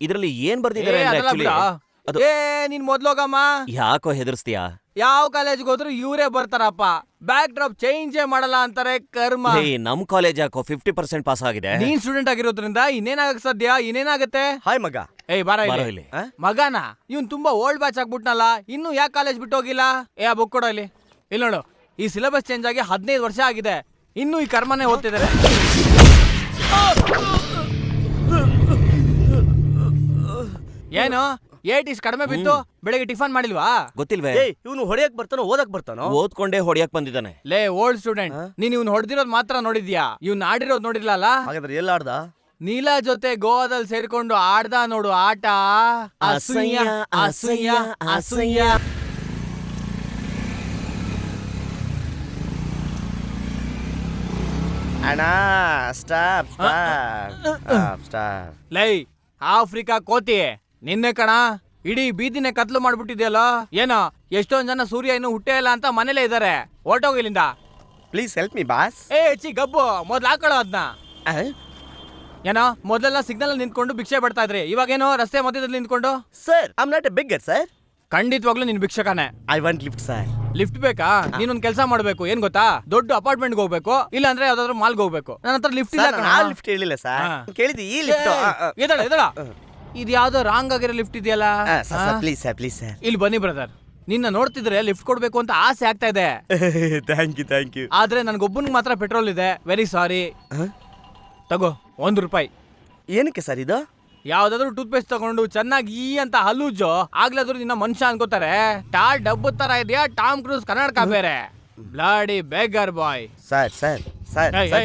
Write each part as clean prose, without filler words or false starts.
ಇದ್ರಲ್ಲಿ ಏನ್ ಬರ್ದಿದ್ದಾರೆ ಅದು ನೀನ್ ಮೊದ್ಲೋಗಮ್ಮ. ಯಾಕೋ ಹೆದರ್ಸ್ತೀಯಾ? ಯಾವ ಕಾಲೇಜ್ಗೆ ಹೋದ್ರು ಇವರೇ ಬರ್ತಾರಪ್ಪ. ಬ್ಯಾಕ್ ಡ್ರಾಪ್ ಚೇಂಜೇ ಮಾಡಲ್ಲ ಅಂತಾರೆ. ಕರ್ಮ. ನಮ್ ಕಾಲೇಜ್ ಯಾಕೋ 50% ಪಾಸ್ ಆಗಿದೆ. ನೀನ್ ಸ್ಟೂಡೆಂಟ್ ಆಗಿರೋದ್ರಿಂದ ಇನ್ನೇನಾಗಕ್ ಸಾಧ್ಯ? ಇನ್ನೇನಾಗತ್ತೆ? ಹಾಯ್ ಮಗ. ಬಾರ ಇಲ್ಲಿ. ಮಗನ ಇವನ್ ತುಂಬಾ ಓಲ್ಡ್ ಬ್ಯಾಚ್ ಆಗ್ಬಿಟ್ನಲ್ಲ, ಇನ್ನು ಯಾಕೆ ಕಾಲೇಜ್ ಬಿಟ್ಟು ಹೋಗಿಲ್ಲ? ಆ ಬುಕ್ ಕೊಡೋ ಇಲ್ಲಿ ನೋಡು. ಈ ಸಿಲೆಬಸ್ ಚೇಂಜ್ ಆಗಿ 15 ವರ್ಷ ಆಗಿದೆ, ಇನ್ನು ಈ ಕರ್ಮನೇ ಓದ್ತಿದ್ದಾರೆ. ಏನು ಏಟ್ ಕಡಿಮೆ ಬಿತ್ತು? ಬೆಳಿಗ್ಗೆ ಟಿಫನ್ ಮಾಡಿಲ್ವಾ? ಗೊತ್ತಿಲ್ವೇ? ಇವನು ಹೊಡೆಯಕ್ ಬರ್ತಾನೋ ಓದಕ್ ಬರ್ತಾನೋ? ಓದ್ಕೊಂಡೇ ಹೊಡಿಯಕ್ ಬಂದಿದ್ದಾನೆ. ಲೇ ಓಲ್ಡ್ ಸ್ಟೂಡೆಂಟ್, ನೀನ್ ಇವ್ನು ಹೊಡೆದಿರೋದ್ ಮಾತ್ರ ನೋಡಿದ್ಯಾ, ಇವ್ನು ಆಡಿರೋದ್ ನೋಡಿರ್ಲಲ್ಲ? ಹಾಗಾದ್ರೆ ಎಲ್ಲ ಆಡ್ದ? ನೀಲಾ ಜೊತೆ ಗೋವಾದಲ್ಲಿ ಸೇರ್ಕೊಂಡು ಆಡ್ದ ನೋಡು ಆಟ. ಅಸೂಯ ಅಸೂಯ ಅಸೂಯ. ಅಣ್ಣ ಸ್ಟಾಪ್ ಸ್ಟಾಪ್ ಸ್ಟಾಪ್. ಲೈ ಆಫ್ರಿಕಾ ಕೋತಿ, ನಿನ್ನೆ ಕಣ ಇಡೀ ಬೀದಿನೇ ಕತ್ಲು ಮಾಡ್ಬಿಟ್ಟಿದ್ಯಲ್ಲ. ಏನೋ ಎಷ್ಟೊಂದ್ ಜನ ಸೂರ್ಯ ಇನ್ನು ಹುಟ್ಟೇ ಇಲ್ಲ ಅಂತ ಮನೇಲೇ ಇದಾರೆ. ಹೊರಟೋಗಿಲ್ಲಿಂದ. Please help me boss. ಗಬ್ಬು ಮೊದ್ಲು ಹಾಕೊಳ್ಳೋ ಅದ್ನ. ಏನೋ ಮೊದಲೆಲ್ಲ ಸಿಗ್ನಲ್ ನಿಂತ್ಕೊಂಡು ಭಿಕ್ಷೆ ಬಿಡ್ತಾ ಇದ್ರಿ, ಇವಾಗೇನೋ ರಸ್ತೆ ಮಧ್ಯದಲ್ಲಿ ನಿಂತ್ಕೊಂಡು. Sir I am not a beggar sir. ಖಂಡಿತವಾಗ್ಲೂ ನಿನ್ ಭಿಕ್ಷಕನೇ. I want lift sir. Lift ಬೇಕಾ? ನೀನೊಂದ್ ಕೆಲಸ ಮಾಡ್ಬೇಕು, ಏನ್ ಗೊತ್ತಾ? ದೊಡ್ಡ ಅಪಾರ್ಟ್ಮೆಂಟ್ ಹೋಗ್ಬೇಕು, ಇಲ್ಲ ಅಂದ್ರೆ ಯಾವ್ದಾದ್ರು ಮಾಲ್ಗೆ ಹೋಗ್ಬೇಕು. ನನ್ನ ಹತ್ರ ಲಿಫ್ಟ್ ಇಲ್ಲ. ಲಿಫ್ಟ್ ಹೇಳಿಲ್ಲ ಸರ್, ಕೇಳಿದಿ ಈ ಲಿಫ್ಟ್. ಎದಳ ಇದು ಯಾವ್ದೋ ರಾಂಗ್ ಆಗಿರೋ ಲಿಫ್ಟ್ ಇದೆಯಲ್ಲ. Please sir please sir. ಇಲ್ಲಿ ಬನ್ನಿ ಬ್ರದರ್, ನಿನ್ನ ನೋಡ್ತಿದ್ರೆ ಲಿಫ್ಟ್ ಕೊಡ್ಬೇಕು ಅಂತ ಆಸೆ ಆಗ್ತಾ ಇದೆ. Thank you. ಆದ್ರೆ ನನ್ಗೊಬ್ಬನಿಗೆ ಮಾತ್ರ ಪೆಟ್ರೋಲ್ ಇದೆ. Very sorry. ತಗೋ ₹1. ಏನಕ್ಕೆ ಸರ್ ಇದು? ಯಾವ್ದಾದ್ರು ಟೂತ್ ಪೇಸ್ಟ್ ತಗೊಂಡು ಚೆನ್ನಾಗಿ ಈ ಅಂತ ಹಲ್ಲುಜ್ಜೋ, ಆಗ್ಲಾದ್ರು ನಿನ್ನ ಮನುಷ್ಯ ಅನ್ಕೋತಾರೆ. ಟಾರ್ ಡಬ್ಬು ತರ ಇದೆಯಾ ಟಾಮ್ ಕ್ರೂಸ್ ಕನ್ನಡಕ ಬೇರೆ. ಬ್ಲಾಡಿ ಬೇಗರ್ ಬಾಯ್. ಸರ್ ಸರ್ ಸರ್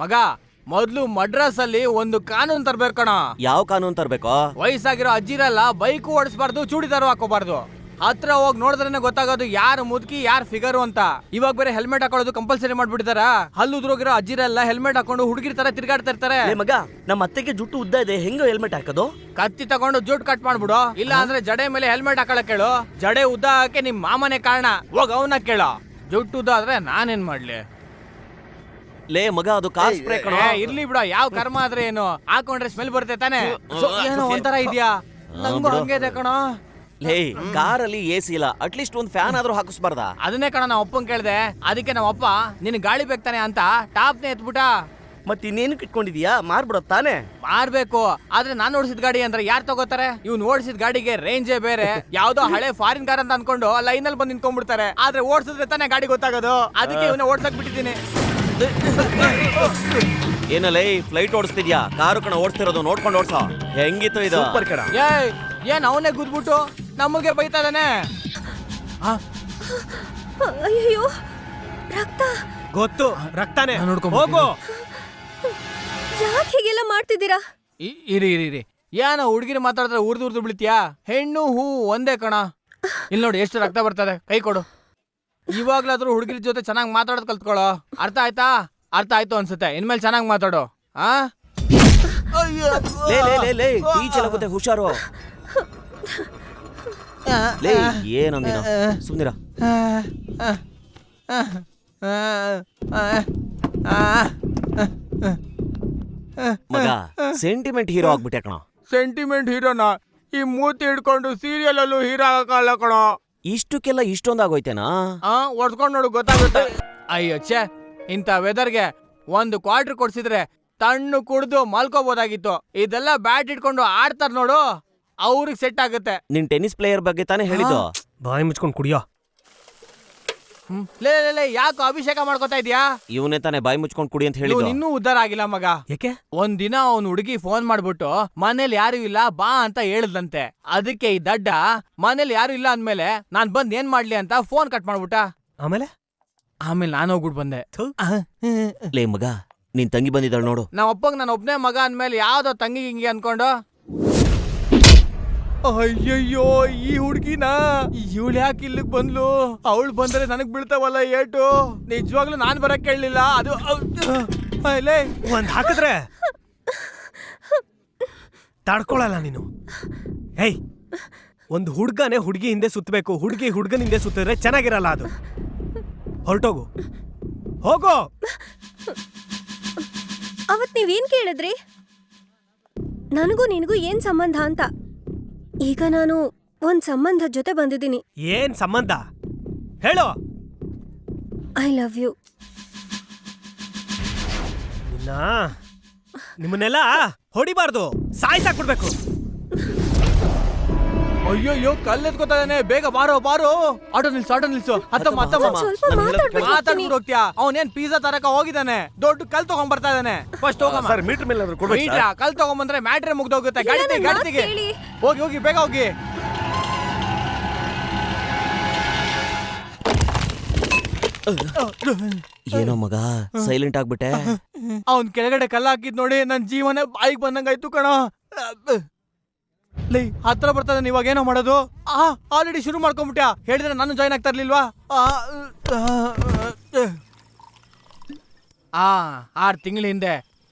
ಮಗ, ಮೊದ್ಲು ಮಡ್ರಾಸ್ ಅಲ್ಲಿ ಒಂದು ಕಾನೂನು ತರ್ಬೇಕು ಕಣ. ಯಾವ ಕಾನೂನು ತರ್ಬೇಕು? ವಯಸ್ಸಾಗಿರೋ ಅಜ್ಜಿರಲ್ಲ ಬೈಕ್ ಓಡಿಸಬಾರ್ದು, ಚೂಡಿದಾರು ಹಾಕೋಬಾರ್ದು. ಹತ್ರ ಹೋಗಿ ನೋಡಿದ್ರೇನೆ ಗೊತ್ತಾಗೋದು ಯಾರು ಮುದುಕಿ ಯಾರು ಫಿಗರು ಅಂತ. ಇವಾಗ ಬೇರೆ ಹೆಲ್ಮೆಟ್ ಹಾಕೊಳ್ಳೋದು ಕಂಪಲ್ಸರಿ ಮಾಡ್ಬಿಟ್ಟಿದಾರ. ಹಲ್ಲುದ್ರೋಗಿರೋ ಅಜ್ಜಿರೆಲ್ಲ ಹೆಲ್ಮೆಟ್ ಹಾಕೊಂಡು ಹುಡುಗಿರ್ ತರ ತಿರ್ಗಾಡ್ತಾ ಇರ್ತಾರೆ. ಮಗ, ನಮ್ಮ ಅತ್ತೆಗೆ ಜುಟ್ಟು ಉದ್ದ ಇದೆ, ಹೆಂಗೋ ಹೆಲ್ಮೆಟ್ ಹಾಕೋದು? ಕತ್ತಿ ತಗೊಂಡು ಜುಟ್ ಕಟ್ ಮಾಡ್ಬಿಡು, ಇಲ್ಲ ಅಂದ್ರೆ ಜಡೆ ಮೇಲೆ ಹೆಲ್ಮೆಟ್ ಹಾಕೊಳಕ್ ಕೇಳು. ಜಡೆ ಉದ್ದ ಹಾಕಿ ನಿಮ್ ಮಾಮನೆ ಕಾರಣ, ಹೋಗ್ ಅವನ ಕೇಳ. ಜುಟ್ಟು ಉದ್ದ ಆದ್ರೆ ನಾನೇನ್ ಮಾಡ್ಲಿ? ಲೇ ಮಗ, ಅದು ಕಾರ್ ಸ್ಪ್ರೇ ಕಣ. ಇರ್ಲಿ ಬಿಡ, ಯಾವ ಕರ್ಮ ಆದ್ರೆ ಏನು, ಹಾಕೊಂಡ್ರೆ ಸ್ಮೆಲ್ ಬರುತ್ತೆ ತಾನೆ. ಏನೋ ಒಂಥರ ಇದೆಯಾ? ನಂಗೂ ಹಂಗೆ ಇದೆ ಕಣ. ಲೇ, ಕಾರಲ್ಲಿ AC ಇಲ್ಲ, ಅಟ್ಲೀಸ್ಟ್ ಒಂದ್ ಫ್ಯಾನ್ ಆದ್ರೂ ಹಾಕಿಸ್ಬಾರ್ದ? ಅದನ್ನೇ ಕಣ ನಮ್ಮ ಅಪ್ಪನ್ ಕೇಳ್ದೆ. ಅದಕ್ಕೆ ನಮ್ಮ ಅಪ್ಪ ನಿನ್ ಗಾಳಿ ಬೇಕ್ತಾನೆ ಅಂತ ಟಾಪ್ನೇ ಎತ್ಬಿಟ್ಟ. ಮತ್ ಇನ್ನೇನು ಇಟ್ಕೊಂಡಿದ್ಯಾ? ಮಾರ್ಬಿಡೋ ತಾನೆ? ಮಾರ್ಬೇಕು, ಆದ್ರೆ ನಾನ್ ಓಡಿಸಿದ ಗಾಡಿ ಅಂದ್ರೆ ಯಾರು ತಗೋತಾರೆ? ಇವ್ನು ಓಡಿಸಿದ ಗಾಡಿಗೆ ರೇಂಜೇ ಬೇರೆ. ಯಾವ್ದೋ ಹಳೆ ಫಾರಿನ್ ಕಾರ್ ಅಂತ ಅನ್ಕೊಂಡು ಲೈನ್ ಅಲ್ಲಿ ಬಂದು ನಿಂತ್ಕೊಂಡ್ಬಿಡ್ತಾರೆ. ಆದ್ರೆ ಓಡಿಸಿದ್ರೆ ತಾನೇ ಗಾಡಿ ಗೊತ್ತಾಗೋದು. ಅದಕ್ಕೆ ಇವನ್ನ ಓಡ್ಸಕ್ ಬಿಟ್ಟಿದ್ದೀನಿ. ಏನಲ್ಲೇ ಫ್ಲೈಟ್ ಓಡಿಸ್ತಿದ್ಯಾ? ಕಾರು ಕಣ ಓಡಿಸ್ತಿರೋದು, ನೋಡ್ಕೊಂಡು ಓಡ್ಸೋ. ಹೆಂಗಿತ್ತು ಇದು? ಸೂಪರ್ ಕಣ. ಏನ್ ಅವನೇ ಗುದ್ಬಿಟ್ಟು ನಮಗೆ ಬೈತಾ ಇದಾನೆ? ಅಯ್ಯೋ, ರಕ್ತ. ಗೊತ್ತು, ರಕ್ತಾನೆ. ಹೋಗು. ಯಾಕೆ ಹೀಗೆಲ್ಲ ಮಾಡ್ತಿದ್ದೀರಾ? ಇರಿ, ಏನೋ ಹುಡುಗಿರು ಮಾತಾಡಿದ್ರೆ ಉರ್ದು ಬಿಡ್ತೀಯಾ? ಹೆಣ್ಣು ಹೂ ಒಂದೇ ಕಣ. ಇಲ್ಲಿ ನೋಡಿ ಎಷ್ಟು ರಕ್ತ ಬರ್ತದೆ, ಕೈ ಕೊಡು. ಇವಾಗ್ಲಾದ್ರೂ ಹುಡುಗಿರ ಜೊತೆ ಚೆನ್ನಾಗಿ ಮಾತಾಡೋದ್ ಕಲ್ತ್ಕೊಳ್ಳೋ. ಅರ್ಥ ಆಯ್ತಾ? ಅರ್ಥ ಆಯ್ತು ಅನ್ಸುತ್ತೆ. ಇನ್ಮೇಲೆ ಚೆನ್ನಾಗಿ ಮಾತಾಡು. ಟೀಚರ್ ಹುಷಾರು. ಲೇ, ಏನಂದಿನ? ಸುಮ್ನಿರ. ಮಗ, ಸೆಂಟಿಮೆಂಟ್ ಹೀರೋ ಆಗ್ಬಿಟ್ಟೆ ಕಣ. ಸೆಂಟಿಮೆಂಟ್ ಹೀರೋನಾ? ಈ ಮೂತಿ ಹಿಡ್ಕೊಂಡು ಸೀರಿಯಲ್ ಅಲ್ಲೂ ಹೀರೋ ಆಗಲ್ಲ ಕಣ. ಇಷ್ಟಕ್ಕೆಲ್ಲ ಇಷ್ಟೊಂದಾಗೋಯ್ತೇನಾ? ಒಡ್ಸ್ಕೊಂಡ್ ನೋಡು, ಗೊತ್ತಾಗುತ್ತೆ. ಅಯ್ಯೋ ಛೇ, ಇಂಥ ವೆದರ್ಗೆ ಒಂದು ಕ್ವಾರ್ಟರ್ ಕೊಡ್ಸಿದ್ರೆ ತಣ್ಣು ಕುಡ್ದು ಮಲ್ಕೋಬೋದಾಗಿತ್ತು. ಇದೆಲ್ಲ ಬ್ಯಾಟ್ ಇಟ್ಕೊಂಡು ಆಡ್ತಾರ ನೋಡು, ಅವ್ರಿಗೆ ಸೆಟ್ ಆಗುತ್ತೆ. ನಿನ್ ಟೆನ್ನಿಸ್ ಪ್ಲೇಯರ್ ಬಗ್ಗೆ ತಾನೇ ಹೇಳಿದ್ದು? ಬಾಯಿ ಮುಚ್ಕೊಂಡು ಕುಡಿಯೋ. ಲೇ ಯಾಕೋ ಅಭಿಷೇಕ ಮಾಡ್ಕೋತಾ ಇದೀಯಾ? ಇವನೇ ತಾನೇ ಬಾಯಿ ಮುಚ್ಕೊಂಡು ಕುಡಿ ಅಂತ ಹೇಳಿದ್ದು. ಇನ್ನೂ ಉದ್ದಾರ ಆಗಿಲ್ಲ ಮಗ. ಯಾಕೆ? ಒಂದಿನ ಅವ್ನ ಹುಡುಗಿ ಫೋನ್ ಮಾಡ್ಬಿಟ್ಟು ಮನೇಲಿ ಯಾರು ಇಲ್ಲ ಬಾ ಅಂತ ಹೇಳಿದ್ಲಂತೆ. ಅದಕ್ಕೆ ಈ ದಡ್ಡ ಮನೇಲಿ ಯಾರು ಇಲ್ಲ ಅಂದ್ಮೇಲೆ ನಾನ್ ಬಂದ್ ಏನ್ ಮಾಡ್ಲಿ ಅಂತ ಫೋನ್ ಕಟ್ ಮಾಡ್ಬಿಟ್ಟ. ಆಮೇಲೆ ನಾನು ಹೋಗ್ಬಿಟ್ಟು ಬಂದೆ. ಲೇ ಮಗ, ನಿನ್ ತಂಗಿ ಬಂದಿದ್ದಾಳ ನೋಡು. ನಾವ್ ಅಪ್ಪಂಗ್ ನಾನು ಒಬ್ನೇ ಮಗ ಅಂದ್ಮೇಲೆ ಯಾವ್ದೋ ತಂಗಿ ಹಿಂಗೆ ಅನ್ಕೊಂಡು. ಅಯ್ಯಯ್ಯೋ, ಈ ಹುಡ್ಗಿನ ಇವಳು ಯಾಕೆ ಇಲ್ಲಿಗೆ ಬಂದ್ಲು? ಅವಳು ಬಂದ್ರೆ ನನಗ್ ಬೀಳ್ತಾವಲ್ಲ ಏಟು. ನಿಜವಾಗ್ಲೂ ನಾನ್ ಬರಕ್ ಕೇಳಲಿಲ್ಲ. ಅದು ಒಂದ್ ಹಾಕಿದ್ರೆ ತಡ್ಕೊಳಲ್ಲ ನೀನು. ಏಯ್, ಒಂದು ಹುಡ್ಗನೇ ಹುಡುಗಿ ಹಿಂದೆ ಸುತ್ತಬೇಕು, ಹುಡುಗಿ ಹುಡ್ಗನ ಹಿಂದೆ ಸುತ್ತಿದ್ರೆ ಚೆನ್ನಾಗಿರಲ್ಲ ಅದು. ಹೊರಟೋಗು, ಹೋಗೋ. ಅವತ್ ನೀವೇನ್ ಕೇಳಿದ್ರಿ? ನನಗೂ ನಿನಗೂ ಏನ್ ಸಂಬಂಧ ಅಂತ. ಈಗ ನಾನು ಒಂದ್ ಸಂಬಂಧ ಜೊತೆ ಬಂದಿದ್ದೀನಿ. ಏನ್ ಸಂಬಂಧ ಹೇಳು. I love you. ನಿಮ್ಮನ್ನೆಲ್ಲ ಹೊಡಿಬಾರ್ದು, ಸಾಯ್ಸಾಕ್ಬಿಡ್ಬೇಕು. ಅಯ್ಯೋ ಕಲ್ಲೆತ್ಕೋತಾನೆ, ಬೇಗ ಬಾರೋ ಬಾರೋ. ಆಟೋ ನಿಲ್ಸು ಹತ್ತಮ್ಮ ಸ್ವಲ್ಪ ಮಾತಾಡ್ಬೇಕು. ಮಾತಾಡ್ಬಿಟ್ಟು ಹೋಗ್ತೀಯಾ? ಅವನೇನ್ ಪಿಜ್ಜಾ ತರಕ ಹೋಗಿದ್ದಾನೆ, ದೊಡ್ಡ ಕಲ್ ತಗೊಂಡ್ ಬರ್ತಾ ಇದ್ದಾನೆ. ಫಸ್ಟ್ ಹೋಗಮ್ಮ. ಸರ್ ಮೀಟರ್ ಮೇಲೆ ಕೊಡ್ಬೇಕು ಮೀಟ್ರಾ? ಕಲ್ ತಗೊಂಬಂದ್ರೆ ಮ್ಯಾಟ್ರೆ ಮುಗ್ದೋಗುತ್ತೆ. ಗಾಡಿಗೆ ಹೇಳಿ. ಹೋಗಿ ಬೇಗ ಹೋಗಿ. ಏನೋ ಮಗ ಸೈಲೆಂಟ್ ಆಗ್ಬಿಟ್ಟೆ. ಅವನ್ ಕೆಳಗಡೆ ಕಲ್ಲ ಹಾಕಿದ್ ನೋಡಿ ನನ್ ಜೀವನ ಬಾಯಿಗೆ ಬಂದಂಗಾಯ್ತು ಕಣ. ಲೈ ಹತ್ರ ಬರ್ತದೆ, ಇವಾಗ ಏನೋ ಮಾಡೋದು? ಆಲ್ರೆಡಿ ಶುರು ಮಾಡ್ಕೊಂಡ್ಬಿಟ್ಯಾ? ಹೇಳಿದ್ರೆ ನಾನು ಜಾಯ್ನ್ ಆಗ್ತಾ ಇರ್ಲಿಲ್ವಾ? 6 ತಿಂಗಳ ಹಿಂದೆ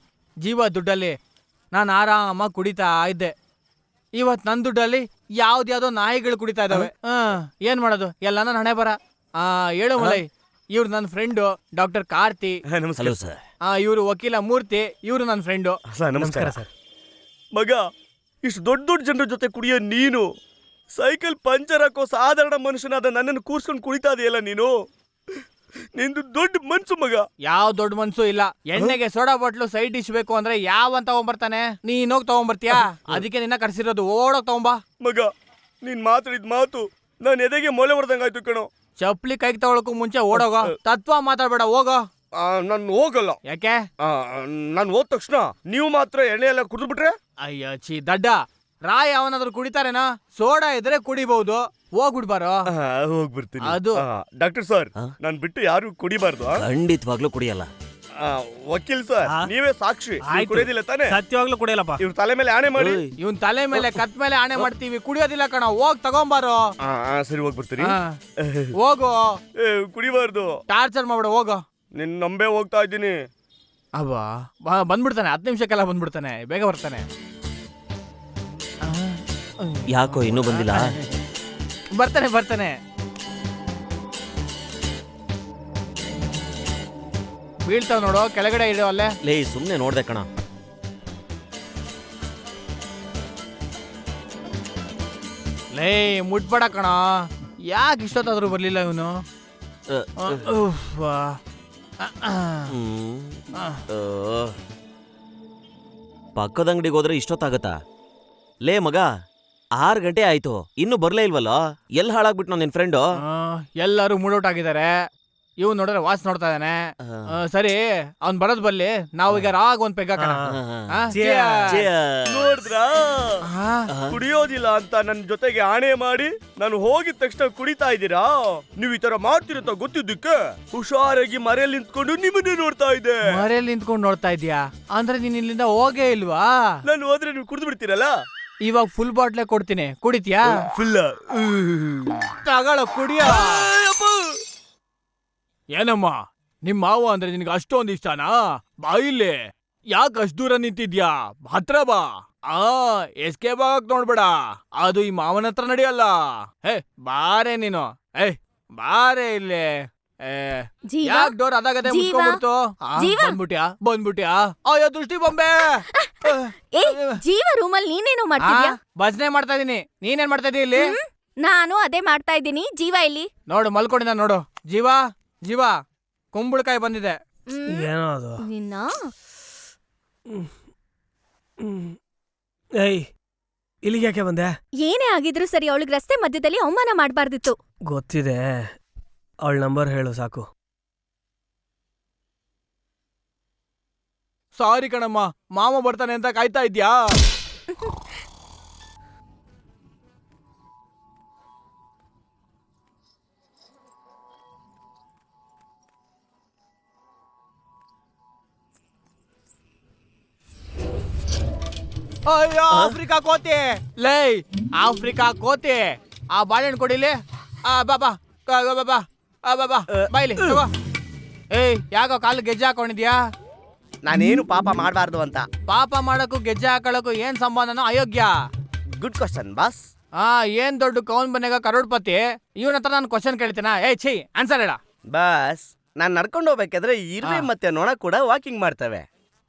ಜೀವ ದುಡ್ಡಲ್ಲಿ ನಾನು ಆರಾಮಾಗಿ ಕುಡಿತಾ ಇದ್ದೆ. ಇವತ್ ನನ್ ದುಡ್ಡಲ್ಲಿ ಯಾವ್ದ್ಯಾವ್ದೋ ನಾಯಿಗಳು ಕುಡಿತಾ ಇದಾವೆ. ಏನ್ ಮಾಡೋದು? ಎಲ್ಲ ನನ್ನ ಹಣೆ ಬರ. ಹೇಳು ಮಲೈ, ಇವ್ರು ನನ್ನ friend doctor Karti. Hello sir. ಇವ್ರು ವಕೀಲ ಮೂರ್ತಿ, ಇವ್ರು ನನ್ನ ಫ್ರೆಂಡು. ಸರ್ ನಮಸ್ಕಾರ ಸರ್. ಮಗ, ಇಷ್ಟು ದೊಡ್ಡ ದೊಡ್ಡ ಜನರ ಜೊತೆ ಕುಡಿಯೋ ನೀನು ಸೈಕಲ್ ಪಂಚರ್ ಹಾಕೋ ಸಾಧಾರಣ ಮನುಷ್ಯನಾದ ನನ್ನನ್ನು ಕೂರ್ಸ್ಕೊಂಡು ಕುಡಿತಾ ಇದೆಯಲ್ಲ ನೀನು. ನಿಂದು ದೊಡ್ಡ ಮನ್ಸು ಮಗ. ಯಾವ ದೊಡ್ಡ ಮನ್ಸು ಇಲ್ಲ. ಎಣ್ಣೆಗೆ ಸೋಡಾ ಬಾಟ್ಲು ಸೈಡ್ ಡಿಶ್ ಬೇಕು ಅಂದ್ರೆ ಯಾವಂತ ತಗೊಂಬರ್ತಾನೆ? ನೀನ್ ಹೋಗಿ ತಗೊಂಬರ್ತೀಯಾ? ಅದಕ್ಕೆ ನಿನ್ನ ಕರ್ಸಿರೋದು. ಓಡೋಗ್ ತಗೊಂಬಾ. ಮಗ, ನೀನ್ ಮಾತಾಡಿದ ಮಾತು ನಾನು ಎದೆಗೆ ಮೊಲೆ ಹೊಡೆದಂಗಾಯ್ತು ಕಣೋ. ಚಪ್ಲಿ ಕೈಗೆ ತಗೊಳಕ್ಕೂ ಮುಂಚೆ ಓಡೋಗೋ. ತತ್ವ ಮಾತಾಡ್ಬೇಡ, ಹೋಗೋ. ನಾನು ಹೋಗಲ್ಲ. ಯಾಕೆ? ನಾನು ಹೋದ ತಕ್ಷಣ ನೀವು ಮಾತ್ರ ಎಣ್ಣೆ ಎಲ್ಲ ಕುಡಿದ್ಬಿಟ್ರೆ? ಅಯ್ಯೋ ಚೀ ದಡ್ಡ, ರಾಯ್ ಅವನಾದ್ರು ಕುಡಿತಾರೇನಾ? ಸೋಡಾ ಇದ್ರೆ ಕುಡಿಬಹುದು, ಹೋಗ್ಬಿಡ್ಬಾರೋ. ಹೋಗ್ಬಿಡ್ತೀನಿ. ಅದು ಡಾಕ್ಟರ್ ಸರ್, ನಾನ್ ಬಿಟ್ಟು ಯಾರು ಕುಡಿಬಾರ್ದು. ಖಂಡಿತವಾಗ್ಲೂ ಕುಡಿಯಲ್ಲ. ವಕೀಲ್ ಸರ್, ನೀವೇ ಸಾಕ್ಷಿ. ಕುಡಿಯೋದಿಲ್ಲ ತಾನೆ? ಸತ್ಯವಾಗ್ಲೂ ಕುಡಿಯಲ್ಲಪ್ಪ. ಇವ್ರ ತಲೆ ಮೇಲೆ ಆಣೆ ಮಾಡಿ. ಇವನ್ ತಲೆ ಮೇಲೆ ಕತ್ ಮೇಲೆ ಆಣೆ ಮಾಡ್ತೀವಿ, ಕುಡಿಯೋದಿಲ್ಲ ಕಣ. ಹೋಗ್ ತಗೊಂಬಾರೋ. ಸರಿ ಹೋಗ್ಬಿಡ್ತೀರಿ. ಹೋಗು. ಕುಡಿಬಾರ್ದು. ಟಾರ್ಚರ್ ಮಾಡ್ಬೇಡ, ಹೋಗೋ. ನಿನ್ ನಂಬೆ ಹೋಗ್ತಾ ಇದ್ದೀನಿ. ಅಬ್ಬಾ ಬಂದ್ಬಿಡ್ತಾನೆ, 10 ನಿಮಿಷಕ್ಕೆಲ್ಲ ಬಂದ್ಬಿಡ್ತಾನೆ, ಬೇಗ ಬರ್ತಾನೆ. ಯಾಕೋ ಇನ್ನೂ ಬಂದಿಲ್ಲ? ಬರ್ತಾನೆ. ಬೀಳ್ತಾವ ನೋಡು, ಕೆಳಗಡೆ ಇಡೋ ಅಲ್ಲೇ. ಲೇ ಸುಮ್ನೆ ನೋಡ್ದೆ ಕಣ. ಲೇ ಮುಟ್ಬೇಡ ಕಣ. ಯಾಕೆ ಇಷ್ಟೊತ್ತಾದ್ರೂ ಬರ್ಲಿಲ್ಲ ಇವನು? ಪಕ್ಕದ ಅಂಗಡಿಗೆ ಹೋದ್ರೆ ಇಷ್ಟೊತ್ತಾಗತ್ತಾ? ಲೇ ಮಗ, 6 ಗಂಟೆ ಆಯ್ತು, ಇನ್ನು ಬರ್ಲೇ ಇಲ್ವಲ್ಲ? ಎಲ್ಲಿ ಹಾಳಾಗ್ಬಿಟ್ಟು ನಿನ್ ಫ್ರೆಂಡು? ಎಲ್ಲರೂ ಮೂಡೌಟ್ ಆಗಿದ್ದಾರೆ. ಇವ್ ನೋಡಿದ್ರೆ ವಾಚ್ ನೋಡ್ತಾ ಇದ್ದಾನೆ. ಸರಿ, ಅವ್ನ್ ಬರೋದ್ ಬರ್ಲಿ. ನಾವೀಗ ರಾಗ್ ಒಂದ್ ಪೆಗ್ ಹಾಕೋಣ. ನೋಡಿದ್ರಾ? ಕುಡಿಯೋದಿಲ್ಲ ಅಂತ ನನ್ನ ಜೊತೆಗೆ ಆಣೆ ಮಾಡಿ ನಾನು ಹೋಗಿದ ತಕ್ಷಣ ಕುಡಿತಾ ಇದ್ದೀರಾ? ನೀವು ಈ ತರ ಮಾಡ್ತಿರತ್ತ ಗೊತ್ತಿದ್ದಕ್ಕೆ ಹುಷಾರಾಗಿ ಮರೆಯಲ್ಲಿ ನಿಂತ್ಕೊಂಡು ನಿಮ್ಮನ್ನೇ ನೋಡ್ತಾ ಇದ್ದೆ. ಮರೆಯಲ್ಲಿ ನಿಂತ್ಕೊಂಡು ನೋಡ್ತಾ ಇದ್ಯಾ? ಅಂದ್ರೆ ನೀನ್ ಇಲ್ಲಿಂದ ಹೋಗೇ ಇಲ್ವಾ? ನಾನು ಹೋದ್ರೆ ನೀವು ಕುಡಿದು ಬಿಡ್ತೀರಲ್ಲ. ಇವಾಗ ಫುಲ್ ಬಾಟ್ಲೆ ಕೊಡ್ತೀನಿ, ಕುಡಿತೀಯಾ? ಫುಲ್ಲ ತಗೊಳ್ಳೋ, ಕುಡಿಯೋ. ಏನಮ್ಮ, ನಿಮ್ ಮಾವ ಅಂದ್ರೆ ನಿನ್ಗೆ ಅಷ್ಟೊಂದು ಇಷ್ಟನಾ? ಬಾ ಇಲ್ಲಿ. ಯಾಕೆ ಅಷ್ಟು ದೂರ ನಿಂತಿದ್ಯಾ? ಹತ್ರ ಬಾ. ಎಸ್ಕೇಪ್ ಆಗಕ್ ನೋಡ್ಬೇಡ, ಅದು ಈ ಮಾವನ ಹತ್ರ ನಡೆಯಲ್ಲ. ಬಾರೆ ನೀನು. ಬಾರೆ ಇಲ್ಲಿ. ಯಾಕೆ ಡೋರ್ ಅದಾಗದೆ ಮುಚ್ಕೊಂಡ್ಬಿಡ್ತು? ಬಂದ್ಬಿಟ್ಯಾ? ಅಯ್ಯೋ ದೃಷ್ಟಿ ಬೊಂಬೆ. ಜೀವ ರೂಮಲ್ಲಿ ನೀನೇನು ಮಾಡ್ತಿದ್ಯಾ? ಭಜನೆ ಮಾಡ್ತಾ ಇದೀನಿ. ನೀನೇನ್ ಮಾಡ್ತಾ ಇದೀಯ ಇಲ್ಲಿ? ನಾನು ಅದೇ ಮಾಡ್ತಾ ಇದ್ದೀನಿ. ಜೀವ ಇಲ್ಲಿ ನೋಡು, ಮಲ್ಕೊಂಡಿದ್ದ ನೋಡು. ಜೀವ ಕುಂಬಳಕಾಯಿ ಬಂದಿದೆ. ಏನೋ ಅದು? ನಿನ್ನ ಇಲ್ಲಿಗೆ ಯಾಕೆ ಬಂದೆ? ಏನೇ ಆಗಿದ್ರು ಸರಿ, ಅವಳಿಗೆ ರಸ್ತೆ ಮಧ್ಯದಲ್ಲಿ ಅವಮಾನ ಮಾಡಬಾರ್ದಿತ್ತು. ಗೊತ್ತಿದೆ, ಅವಳ ನಂಬರ್ ಹೇಳು ಸಾಕು. ಸಾರಿ ಕಣಮ್ಮ, ಮಾಮ ಬರ್ತಾನೆ ಅಂತ ಕಾಯ್ತಾ ಇದ್ಯಾ? ಅಯ್ಯೋ ಆಫ್ರಿಕಾ ಕೋತಿ. ಲೇ ಆಫ್ರಿಕಾ ಕೋತಿ, ಆ ಬಾಳೆಹಣ್ಣು ಕೊಡಿಲಿ. ಬಾಬಾ ಬಾಯ್ಲಿ. ಯಾಕೋ ಕಾಲು ಗೆಜ್ಜೆ ಹಾಕೊಂಡಿದ್ಯಾ? ನಾನೇನು ಪಾಪ ಮಾಡಬಾರ್ದು ಅಂತ. ಪಾಪ ಮಾಡಕ್ಕೂ ಗೆಜ್ಜೆ ಹಾಕೊಳ್ಳಕ್ಕೂ ಏನ್ ಸಂಬಂಧನೋ? ಅಯೋಗ್ಯ. Good question boss. ಏನ್ ದೊಡ್ಡ ಕೌನ್ ಬನ್ನೇಗ ಕರೋಡ್ಪತಿ ಇವನ ಹತ್ರ ನಾನು ಕ್ವಶನ್ ಕೇಳ್ತೀನ ಛೀ ಆನ್ಸರ್ ಹೇಳ. ಬಾಸ್ ನಾನ್ ನಡ್ಕೊಂಡು ಹೋಗ್ಬೇಕಾದ್ರೆ ಇರುವೆ ಮತ್ತೆ ನೊಣ ಕೂಡ ವಾಕಿಂಗ್ ಮಾಡ್ತವೆ.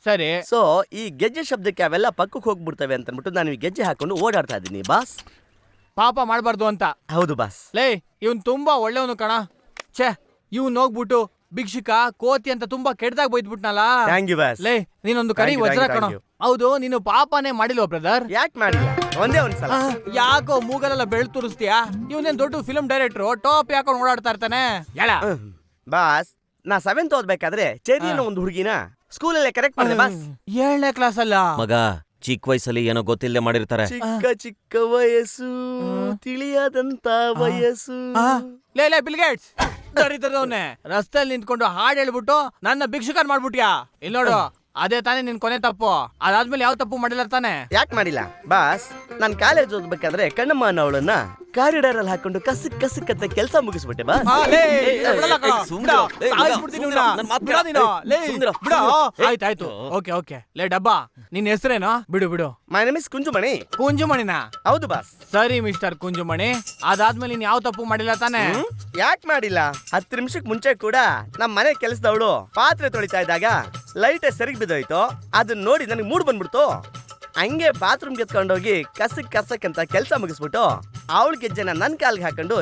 ಸರಿ ಸೊ ಈ ಗೆಜ್ಜೆ ಶಬ್ದಕ್ಕೆ ಅವೆಲ್ಲ ಪಕ್ಕಕ್ಕೆ ಹೋಗ್ಬಿಡ್ತವೆ ಅಂತ ಅಂದ್ಬಿಟ್ಟು ನಾನು ಈ ಗೆಜ್ಜೆ ಹಾಕೊಂಡು ಓಡಾಡ್ತಾ ಇದ್ದೀನಿ ಬಾಸ್. ಪಾಪ ಮಾಡ್ಬಾರ್ದು ಅಂತ. ಹೌದು ಬಾಸ್. ಲೇ ಇವನ್ ತುಂಬಾ ಒಳ್ಳೆಯವನು ಕಣ. ಛೇ ಇವ್ನ್ ಹೋಗ್ಬಿಟ್ಟು ಭಿಕ್ಷುಕ ಕೋತಿ ಅಂತ ತುಂಬಾ ಕೆಟ್ಟದಾಗ ಬೈದ್ಬಿಟ್ನಲ್ಲ. Thank you boss. ಲೇ ನೀನೊಂದು ಕರಿ Thank you, ವಜ್ರ thank you, ಕಣ. thank you. ಹೌದು ನೀನು ಪಾಪನೇ ಮಾಡಿಲ್ವ ಬ್ರದರ್? ಯಾಕೆ ಮಾಡಿಲ್ಲ ಒಂದೇ ಒಂದ್ಸಲ. ಯಾಕೋ ಮೂಗಲೆಲ್ಲ ಬೆಳ್ ತೋರಿಸ್ತೀಯಾ? ಇವನೇನ್ ದೊಡ್ಡ ಫಿಲ್ಮ್ ಡೈರೆಕ್ಟ್ರು ಟಾಪ್ ಯಾಕೊಂಡು ಓಡಾಡ್ತಾ ಇರ್ತಾನೆ. ಹೇಳ ಬಾಸ್ ನಾ 7th ಓದ್ಬೇಕಾದ್ರೆ ಚೆರಿ ಅನ್ನೋ ಒಂದು ಹುಡುಗಿನ ಸ್ಕೂಲಲ್ಲೇ ಕರೆಕ್ಟ್ ಮಾಡಿದೆ ಬಾಸ್. 7ನೇ ಕ್ಲಾಸ್ ಅಲ್ಲ ಮಗ ಚಿಕ್ಕ ವಯಸ್ಸಲ್ಲಿ ಏನೋ ಗೊತ್ತಿಲ್ಲದೆ ಮಾಡಿರ್ತಾರೆ. ಚಿಕ್ಕ ಚಿಕ್ಕ ವಯಸ್ಸು ತಿಳಿಯಾದಂತ ವಯಸ್ಸು. ಲೇ ಬಿಲ್ಗೇಟ್ಸ್ ದರಿದ್ರದವ್ನೆ ರಸ್ತೆಯಲ್ಲಿ ನಿಂತ್ಕೊಂಡು ಹಾಡ್ ಹೇಳ್ಬಿಟ್ಟು ನನ್ನ ಭಿಕ್ಷುಕನ್ ಮಾಡ್ಬಿಟ್ಯಾ? ಇಲ್ಲಿ ನೋಡು ಅದೇ ತಾನೇ ನಿನ್ ಕೊನೆ ತಪ್ಪು. ಅದಾದ್ಮೇಲೆ ಯಾವ ತಪ್ಪು ಮಾಡಿಲ್ಲ ತಾನೆ? ಯಾಕೆ ಮಾಡಿಲ್ಲ ಬಾಸ್? ನಾನ್ ಕಾಲೇಜ್ ಓದ್ಬೇಕಾದ್ರೆ ಕಣ್ಣಮ್ಮ ಅನ್ನೋಳನ್ನ ಕಾರಿಡಾರ್ ಅಲ್ಲಿ ಹಾಕೊಂಡು ಕಸಕ್ ಕಸಕ್ ಅಂತ ಕೆಲಸ ಮುಗಿಸ್ಬಿಟ್ಟೆ ಬಾಸ್. ಆಯ್ತಾಯ್ತು ಓಕೆ ಓಕೆ. ಲೇ ಡಬ್ಬಾ ನಿನ್ ಹೆಸರೇನೋ? ಬಿಡು ಬಿಡು. My name is Kunjumani. ಕುಂಜುಮಣಿನ? ಹೌದು ಬಾಸ್. ಸರಿ ಮಿಸ್ಟರ್ ಕುಂಜುಮಣಿ, ಅದಾದ್ಮೇಲೆ ನೀನ್ ಯಾವ ತಪ್ಪು ಮಾಡಿಲ್ಲ ತಾನೆ? ಯಾಕೆ ಮಾಡಿಲ್ಲ? 10 ನಿಮಿಷಕ್ಕೆ ಮುಂಚೆ ಕೂಡ ನಮ್ ಮನೆ ಕೆಲಸದವಳು ಪಾತ್ರೆ ತೊಳಿತಾ ಇದ್ದಾಗ ಲೈಟ್ ಸರಿಗೆ ಬಿದ್ದೋಯ್ತು. ಅದನ್ನ ನೋಡಿ ನನಗೆ ಮೂಡ್ ಬಂದ್ಬಿಡ್ತು. ಹಂಗೆ ಬಾತ್ರೂಮ್ ಎತ್ಕೊಂಡೋಗಿ ಕಸಕ್ ಕಸಕ್ ಅಂತ ಕೆಲಸ ಮುಗಿಸ್ಬಿಟ್ಟು ಅವಳ ಗೆಜ್ಜೆನ ನನ್ ಕಾಲ್ಗೆ ಹಾಕೊಂಡು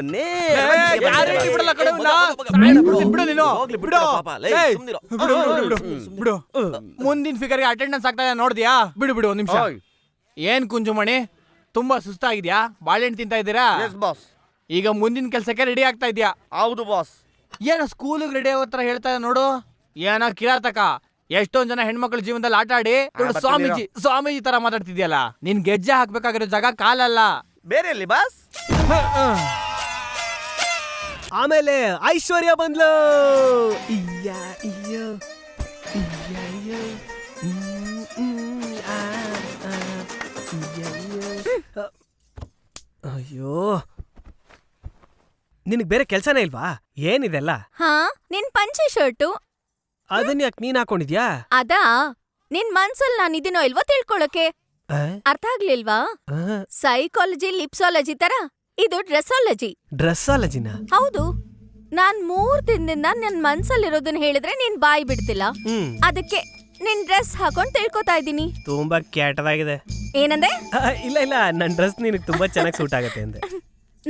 ಮುಂದಿನ ಫಿಗರ್ಗೆ ಅಟೆಂಡೆನ್ಸ್ ಆಗ್ತಾ ಇದೆ ನೋಡ್ದ್ಯಾ? ಬಿಡು ಬಿಡು ಒಂದ್ ನಿಮಿಷ. ಏನ್ ಕುಂಜುಮಣಿ ತುಂಬಾ ಸುಸ್ತಾಗಿದ್ಯಾ? ಬಾಳೆಹಣ್ಣು ತಿಂತಾ ಇದ್ದೀರಾ? ಬಾಸ್. ಈಗ ಮುಂದಿನ ಕೆಲ್ಸಕ್ಕೆ ರೆಡಿ ಆಗ್ತಾ ಇದ್ಯಾ? ಹೌದು ಬಾಸ್. ಏನೋ ಸ್ಕೂಲಿಗೆ ರೆಡಿ ಆಗೋ ತರ ಹೇಳ್ತಾ ಇದೆ ನೋಡು. ಏನೋ ಕಿರಾತಕ. ಎಷ್ಟೊಂದ್ ಜನ ಹೆಣ್ಮಕ್ಳ ಜೀವನದಲ್ಲಿ ಆಟ ಆಡಿ ಸ್ವಾಮೀಜಿ ತರ ಮಾತಾಡ್ತಿದ್ಯಲ್ಲ. ನಿನ್ ಗೆಜ್ಜೆ ಹಾಕ್ಬೇಕಾಗಿರೋ ಜಾಗ ಕಾಲಲ್ಲ ಬೇರೆ ಎಲ್ಲಿ ಬಾಸ್? ಆಮೇಲೆ ಐಶ್ವರ್ಯ ಬಂದ್ಲು. ಅಯ್ಯೋ ನಿನಗ್ ಬೇರೆ ಕೆಲ್ಸನೇ ಇಲ್ವಾ? ಏನಿದೆಲ್ಲ? ಹಾ ನಿನ್ ಪಂಚೆ ಶರ್ಟು ಅದನ್ನ ಯಾಕೆ ನೀನ್ ಹಾಕೊಂಡಿದ್ಯಾ? ಅದಾ ನಿನ್ ಮನ್ಸಲ್ ನಾನಿದ್ದೀನೋ ಇಲ್ವೋ ತಿಳ್ಕೊಳಕ್ಕೆ. ಅರ್ಥ ಆಗ್ಲಿಲ್ವಾ? ಸೈಕಾಲಜಿ ಲಿಪ್ಸಾಲಜಿ ತರ ಇದು ಡ್ರೆಸ್ಸಾಲಜಿ. ಡ್ರೆಸ್ಸಾಲಜಿನ? ಹೌದು. ನಾನ್ 3 ದಿನದಿಂದ ನನ್ ಮನ್ಸಲ್ಲಿರೋದನ್ನ ಹೇಳಿದ್ರೆ ನೀನ್ ಬಾಯಿ ಬಿಡ್ತಿಲ್ಲ. ಅದಕ್ಕೆ ನಿನ್ ಡ್ರೆಸ್ ಹಾಕೊಂಡ್ ತಿಳ್ಕೊತಾ ಇದ್ದೀನಿ. ತುಂಬಾ ಕೆಟ್ಟದಾಗಿದೆ. ಏನಂದೆ? ಇಲ್ಲ ಇಲ್ಲ ನನ್ ಡ್ರೆಸ್ ನಿನಗ್ ತುಂಬಾ ಚೆನ್ನಾಗಿ ಸೂಟ್ ಆಗತ್ತೆ ಅಂದೆ.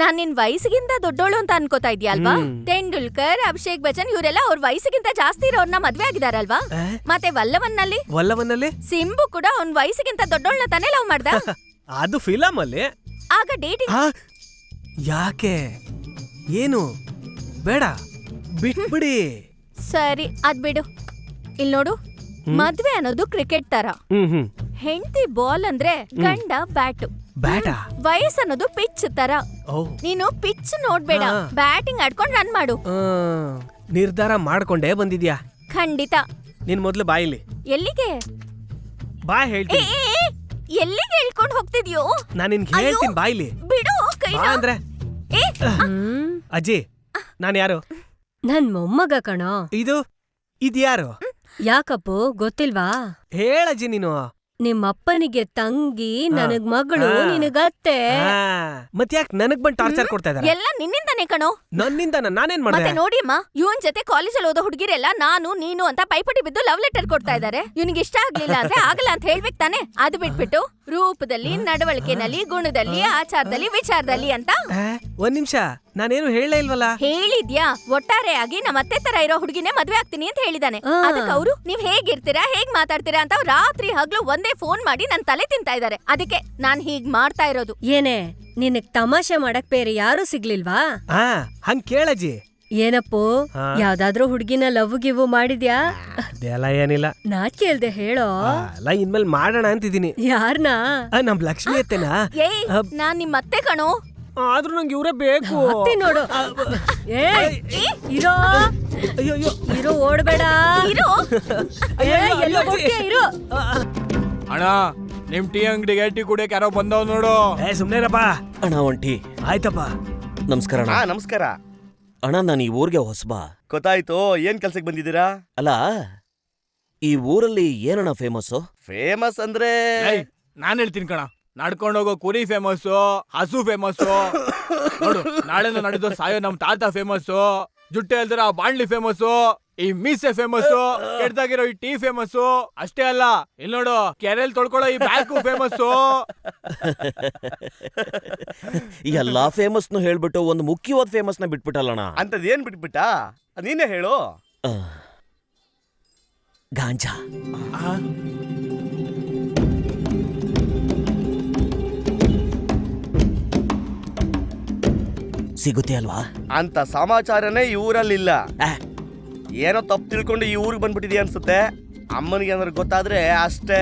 ನಾನ್ ನಿನ್ ವಯಸ್ಸಿಗಿಂತ ದೊಡ್ಡೋಳು ಅಂತ ಅನ್ಕೋತಾ ಇದ್ಯಾ ಅಲ್ವಾ? ತೆಂಡೂಲ್ಕರ್, ಅಭಿಷೇಕ್ ಬಚ್ಚನ್ ಇವರೆಲ್ಲ ಅವ್ರ ವಯಸ್ಸಿಗಿಂತ ಜಾಸ್ತಿ ಇರೋರ್ನ ಮದ್ವೆ ಆಗಿದಾರಲ್ವಾ? ಮತ್ತೆ ವಲ್ಲವನ್ನಲ್ಲಿ ಸಿಂಬು ಕೂಡ ಅವ್ನ್ ವಯಸ್ಸಿಗಿಂತ ದೊಡ್ಡೋಳ್ನ ತಾನೇ ಲವ್ ಮಾಡ್ದ. ಅದು ಫಿಲಮ್ ಅಲ್ಲಿ. ಆಗ ಡೇಟಿಂಗ್ ಯಾಕೆ? ಏನು ಬೇಡ ಬಿಟ್ಬಿಡಿ. ಸರಿ ಅದ್ ಬಿಡು. ಇಲ್ ನೋಡು, ಮದ್ವೆ ಅನ್ನೋದು ಕ್ರಿಕೆಟ್ ತರ. ಹೆಂಡತಿ ಬಾಲ್ ಅಂದ್ರೆ ಗಂಡ ಬ್ಯಾಟು. ಬ್ಯಾಟಾ? ವಯಸ್ಸನ್ನೋದು ಪಿಚ್ ತರ. ನೀನು ಪಿಚ್ ನೋಡ್ಬೇಡ, ಬ್ಯಾಟಿಂಗ್ ಆಡ್ಕೊಂಡ್ ರನ್ ಮಾಡು. ನಿರ್ಧಾರ ಮಾಡ್ಕೊಂಡೇ ಬಂದಿದ್ಯಾ? ಖಂಡಿತ. ನಿನ್ ಮೊದ್ಲು ಬಾಯಿಲಿ. ಎಲ್ಲಿಗೆ? ಬಾ ಹೇಳ್ತೀನಿ. ಎಲ್ಲಿಗೆ ಹೇಳ್ಕೊಂಡ್ ಹೋಗ್ತಿದ್ಯೋ? ನಾನ್ ನಿನ್ಗೆ ಹೇಳ್ತೀನಿ ಬಾಯಿಲಿ. ಬಿಡು ಕೈನ. ಬಾ ಅಂದ್ರೆ. ಅಜ್ಜಿ ನಾನ್ ಯಾರು? ನನ್ ಮೊಮ್ಮಗ ಕಣೋ. ಇದ್ಯಾರು? ಯಾಕಪ್ಪು ಗೊತ್ತಿಲ್ವಾ? ಹೇಳಜ್ಜಿ ನೀನು. ನಿಮ್ಮಪ್ಪನಿಗೆ ತಂಗಿ, ನನಗ್ ಮಗಳು, ನಿನಗತ್ತೆ. ಮತ್ತ್ಯಾಕ್ ನನಗ್ ಬಂದ್ ಟಾರ್ಚರ್ ಕೊಡ್ತಾ ಇದಾರೆ? ಎಲ್ಲ ನಿನ್ನಿಂದಾನೆ ಕಣೋ. ನನ್ನಿಂದ? ನಾನೇನ್ ಮತ್ತೆ ಮಾಡ್ದೆ? ನೋಡಿಯಮ್ಮ, ಇವನ್ ಜೊತೆ ಕಾಲೇಜಲ್ಲಿ ಓದೋ ಹುಡುಗಿರೆಲ್ಲ ನಾನು ನೀನು ಅಂತ ಪೈಪೋಟಿ ಬಿದ್ದು ಲವ್ ಲೆಟರ್ ಕೊಡ್ತಾ ಇದಾರೆ. ಇವನಿಗೆ ಇಷ್ಟ ಆಗ್ಲಿಲ್ಲ ಅಂದ್ರೆ ಆಗಲ್ಲ ಅಂತ ಹೇಳ್ಬೇಕು ತಾನೆ. ಅದು ಬಿಟ್ಬಿಟ್ಟು ರೂಪದಲ್ಲಿ, ನಡವಳಿಕೆನಲ್ಲಿ, ಗುಣದಲ್ಲಿ, ಆಚಾರದಲ್ಲಿ, ವಿಚಾರದಲ್ಲಿ ಅಂತ. ಒಂದ್ ನಿಮಿಷ, ನಾನೇನು ಹೇಳೇ ಇಲ್ವಲ್ಲ? ಹೇಳಿದ್ಯಾ? ಒಟ್ಟಾರೆಯಾಗಿ ನಮ್ಮ ಅತ್ತೆ ತರ ಇರೋ ಹುಡುಗಿನೇ ಮದ್ವೆ ಆಗ್ತೀನಿ ಅಂತ ಹೇಳಿದಾನೆ. ಅದಕ್ಕೆ ಅವರು ನೀವ್ ಹೇಗಿರ್ತೀರಾ, ಹೇಗ್ ಮಾತಾಡ್ತೀರಾ ಅಂತ ರಾತ್ರಿ ಹಗ್ಲು ಒಂದೇ ಫೋನ್ ಮಾಡಿ ನನ್ ತಲೆ ತಿಂತಾ ಇದಾರೆ. ಅದಕ್ಕೆ ನಾನ್ ಹೀಗ್ ಮಾಡ್ತಾ ಇರೋದು. ಏನೇ ನಿನಗ್ ತಮಾಷೆ ಮಾಡಕ್ ಬೇರೆ ಯಾರು ಸಿಗ್ಲಿಲ್ವಾ? ಹಂಗ್ ಕೇಳಜ್ಜಿ. ಏನಪ್ಪು, ಯಾವ್ದಾದ್ರೂ ಹುಡ್ಗಿನ ಲವ್ ಗಿವ್ ಮಾಡಿದ್ಯಾ? ಅದೆಲ್ಲ ಏನಿಲ್ಲ. ನಾ ಕೇಳ್ದೆ ಹೇಳೋ. ಅಲ್ಲ ಇನ್ಮೇಲೆ ಮಾಡೋಣ ಅಂತಿದ್ದೀನಿ. ಯಾರ್ನಾ? ನಮ್ ಲಕ್ಷ್ಮಿ ಅತ್ತೆನಾ? ಏಯ್ ನಾನ್ ನಿಮ್ ಅತ್ತೆ ಕಣೋ. ಆದ್ರೂ ನಂಗೆ ಇವ್ರೇ ಬೇಕು. ನೋಡು. ಇರೋ ಇರೋ, ಓಡ್ಬೇಡ. ಎಲ್ಲೋ ಹೋಗ್ತೀಯ, ಇರೋ. ಅಣ್ಣ ನಿಮ್ ಟೀ ಅಂಗಡಿಗೆ ಟೀ ಕುಡಿಯಕ್ ಯಾರೋ ಬಂದವ್ ನೋಡು. ಸುಮ್ನೆರಪ್ಪ. ಅಣ್ಣ ಒಂಟಿ. ಆಯ್ತಪ್ಪ. ನಮಸ್ಕಾರ ಅಣ್ಣ. ನಮಸ್ಕಾರ ಅಣ್ಣ ನಾನು ಈ ಊರಿಗೆ ಹೊಸಬ. ಗೊತ್ತಾಯ್ತು. ಏನ್ ಕೆಲ್ಸಕ್ಕೆ ಬಂದಿದ್ದೀರಾ? ಅಲ್ಲ ಈ ಊರಲ್ಲಿ ಏನಣ್ಣ ಫೇಮಸ್? ಫೇಮಸ್ ಅಂದ್ರೆ ನಾನ್ ಹೇಳ್ತೀನಿ ಕಣ. ನಡ್ಕೊಂಡೋಗೋ ಕುರಿ ಫೇಮಸ್ಸು, ಹಸು ಫೇಮಸ್ಸು. ನೋಡು ನಾಳೆನೂ ನಡೆದು ಸಾಯೋ ನಮ್ ತಾತ ಫೇಮಸ್ಸು, ಜುಟ್ಟೆ ಅಲ್ದಿರ ಆ ಬಾಣ್ಲಿ ಫೇಮಸ್ಸು, ಈ ಮೀಸೆ ಫೇಮಸ್ಸು, ಕೆಡ್ದಾಗಿರೋ ಈ ಟೀ ಫೇಮಸ್ಸು. ಅಷ್ಟೇ ಅಲ್ಲ, ಇಲ್ಲಿ ನೋಡು ಕೆರೆಲ್ ತೊಳ್ಕೊಳ್ಳೋ ಈ ಬ್ಯಾಕು ಫೇಮಸ್ಸು. ಎಲ್ಲಾ ಫೇಮಸ್ನು ಹೇಳ್ಬಿಟ್ಟು ಒಂದು ಮುಖ್ಯವಾದ ಫೇಮಸ್ನ ಬಿಟ್ಬಿಟ್ಟಲ್ಲಣ್ಣ. ಅಂತದೇನ್ ಬಿಟ್ಬಿಟ್ಟ? ನೀನೇ ಹೇಳು. ಗಾಂಜಾ. ಆ? ಸಿಗುತ್ತೆ ಅಲ್ವಾ? ಅಂತ ಸಮಾಚಾರನೇ ಈ ಊರಲ್ಲಿಲ್ಲ. ಆ, ಏನೋ ತಪ್ಪು ತಿಳ್ಕೊಂಡು ಈ ಊರಿಗೆ ಬಂದ್ಬಿಟ್ಟಿದ್ಯಾ ಅನ್ಸುತ್ತೆ. ಅಮ್ಮನಿಗೆ ಏನಾದ್ರು ಗೊತ್ತಾದ್ರೆ ಅಷ್ಟೇ.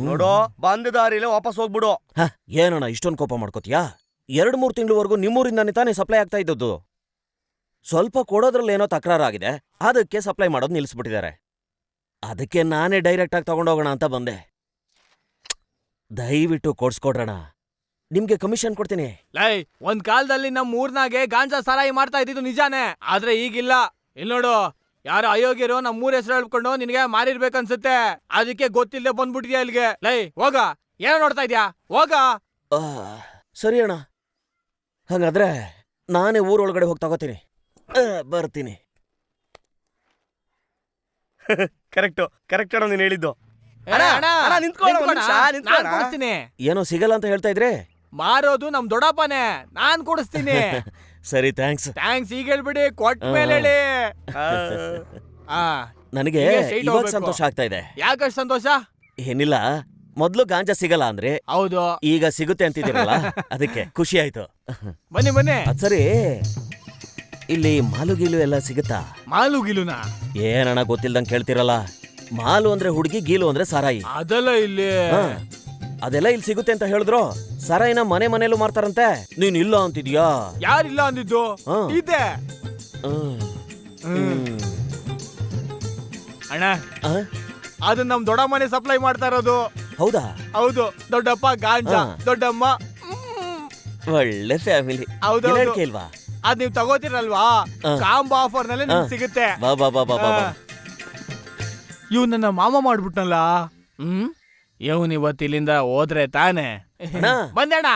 ನೋಡು, ಬಂದ ದಾರಿಲೇ ವಾಪಸ್ ಹೋಗ್ಬಿಡು. ಹ, ಏನಣ್ಣ ಇಷ್ಟೊಂದು ಕೋಪ ಮಾಡ್ಕೋತೀಯಾ? 2-3 ತಿಂಗಳವರೆಗೂ ನಿಮ್ಮೂರಿಂದಾನೆ ತಾನೇ ಸಪ್ಲೈ ಆಗ್ತಾ ಇದ್ದದ್ದು. ಸ್ವಲ್ಪ ಕೊಡೋದ್ರಲ್ಲಿ ಏನೋ ತಕರಾರಾಗಿದೆ, ಅದಕ್ಕೆ ಸಪ್ಲೈ ಮಾಡೋದು ನಿಲ್ಲಿಸ್ಬಿಟ್ಟಿದ್ದಾರೆ. ಅದಕ್ಕೆ ನಾನೇ ಡೈರೆಕ್ಟ್ ಆಗಿ ತಗೊಂಡೋಗೋಣ ಅಂತ ಬಂದೆ. ದಯವಿಟ್ಟು ಕೊಡ್ಸ್ಕೊಡ್ರಣ, ನಿಮ್ಗೆ ಕಮಿಷನ್ ಕೊಡ್ತೀನಿ. ಲೈ, ಒಂದ್ ಕಾಲದಲ್ಲಿ ನಮ್ ಊರ್ನಾಗೆ ಗಾಂಜಾ ಸಾರಾಯಿ ಮಾಡ್ತಾ ಇದ್ದಿದ್ದು ನಿಜಾನೇ, ಆದ್ರೆ ಈಗಿಲ್ಲ. ಇಲ್ಲಿ ನೋಡು, ಯಾರೋ ಅಯೋಗ್ಯರು ನಮ್ ಊರ್ ಹೆಸರು ಹೇಳ್ಕೊಂಡು ನಿನ್ಗೆ ಮಾರಿರ್ಬೇಕನ್ಸುತ್ತೆ. ಅದಕ್ಕೆ ಗೊತ್ತಿಲ್ಲದೆ ಬಂದ್ಬಿಟ್ಟಿದ್ಯಾ ಇಲ್ಲಿಗೆ. ಲೈ, ಹೋಗ, ಏನೋ ನೋಡ್ತಾ ಇದ್ಯಾ, ಹೋಗ. ಆ, ಸರಿ ಅಣ್ಣ, ಹಾಗಾದ್ರೆ ನಾನೇ ಊರೊಳಗಡೆ ಹೋಗಿ ತಗೋತೀನಿ. ಬರ್ತೀನಿ. ಕರೆಕ್ಟ್ ಅಣ್ಣ ನೀನ್ ಹೇಳಿದ್ದು. ಅಣ್ಣ, ಅಣ್ಣ, ಅಣ್ಣ, ನಿಂತ್ಕೊಳ್ಳ, ಒಂದ್ ನಿಂತ್ಕೊಳ್ಳ, ನಿಮಿಷ, ನಿಂತ್ಕೊಳ್ಳ. ನಾನ್ ಕೊಡಿಸ್ತೀನಿ. ಏನೋ ಸಿಗಲ್ಲ ಅಂತ ಹೇಳ್ತಾ ಇದ್ರೆ? ಮಾರೋದು ನಮ್ ದೊಡ್ಡಪ್ಪನೇ, ನಾನ್ ಕೊಡಿಸ್ತೀನಿ. ಸರಿ, ಥ್ಯಾಂಕ್ಸ್. ಥ್ಯಾಂಕ್ಸ್ ಈಗ ಹೇಳ್ಬಿಡಿ, ಕೊಟ್ಟ ಮೇಲೆ ಹೇಳಿ. ಆ, ನನಗೆ ಈಗ straight ಇವಾಗ ಹೋಗ್ಬೇಕು. ಸಂತೋಷ ಆಗ್ತಾ ಇದೆ. ಯಾಕಷ್ಟು ಸಂತೋಷ? ಏನಿಲ್ಲ, ಮೊದ್ಲು ಗಾಂಜಾ ಸಿಗಲ್ಲ ಅಂದ್ರೆ ಹೌದು, ಈಗ ಸಿಗುತ್ತೆ ಅಂತಿದ್ದೀರಲ್ಲ, ಅದಕ್ಕೆ ಖುಷಿ ಆಯ್ತು. ಬನ್ನಿ ಬನ್ನಿ. ಅದ್ ಸರಿ, ಇಲ್ಲಿ ಮಾಲು ಗೀಲು ಎಲ್ಲ ಸಿಗುತ್ತಾ? ಮಾಲು ಗಿಲುನಾ? ಏನಣ್ಣ ಗೊತ್ತಿಲ್ದಂಗ್ ಕೇಳ್ತಿರಲ್ಲ. ಮಾಲು ಅಂದ್ರೆ ಹುಡುಗಿ, ಗೀಲು ಅಂದ್ರೆ ಸಾರಾಯಿ. ಅದಲ್ಲ ಇಲ್ಲಿ. ಹ, ಅದೆಲ್ಲ ಇಲ್ಲಿ ಸಿಗುತ್ತೆ ಅಂತ ಹೇಳಿದ್ರು. ಸಾರಾಯಿನ ಮನೇಲೂ ಮಾರ್ತಾರಂತೆ, ನೀನ್ ಇಲ್ಲ ಅಂತಿದ್ಯಾ? ಯಾರಿಲ್ಲ ಅಂದಿದ್ದು? ಹಾ. ಇದೆ. ಹ್ಮ್. ಹ್ಮ್. ಅಣ್ಣ, ಆ? ಅದನ್ನ ನಮ್ ದೊಡ್ಡಮ್ಮನೆ ಸಪ್ಲೈ ಮಾಡ್ತಾ ಇರೋದು. ಹೌದಾ? ಹೌದು, ದೊಡ್ಡಪ್ಪ ಗಾಂಜಾ, ಹಾ. ದೊಡ್ಡಮ್ಮ. ಒಳ್ಳೆ ಫ್ಯಾಮಿಲಿ. ಹೌದೌದು. ಕೇಳ್ವಾ? ಅದ್ ನೀವ್ ತಗೋತಿರಲ್ವಾ, ಹಾ. ಕಾಂಬೋ ಆಫರ್ ನಲ್ಲಿ ನಿಮ್ಗೆ ಹಾ. ಸಿಗುತ್ತೆ. ಬಾ ಬಾ ಬಾ ಬಾ ಬಾ ಬಾ. ಇವ್ ನನ್ನ ಮಾಮ ಮಾಡ್ಬಿಟ್ನಲ್ಲ. ಇವನ್ ಇವತ್ತು ಇಲ್ಲಿಂದ ಹೋದ್ರೆ ತಾನೆ. ಅಣ್ಣ. ಬಂದೆ ಅಣ್ಣ.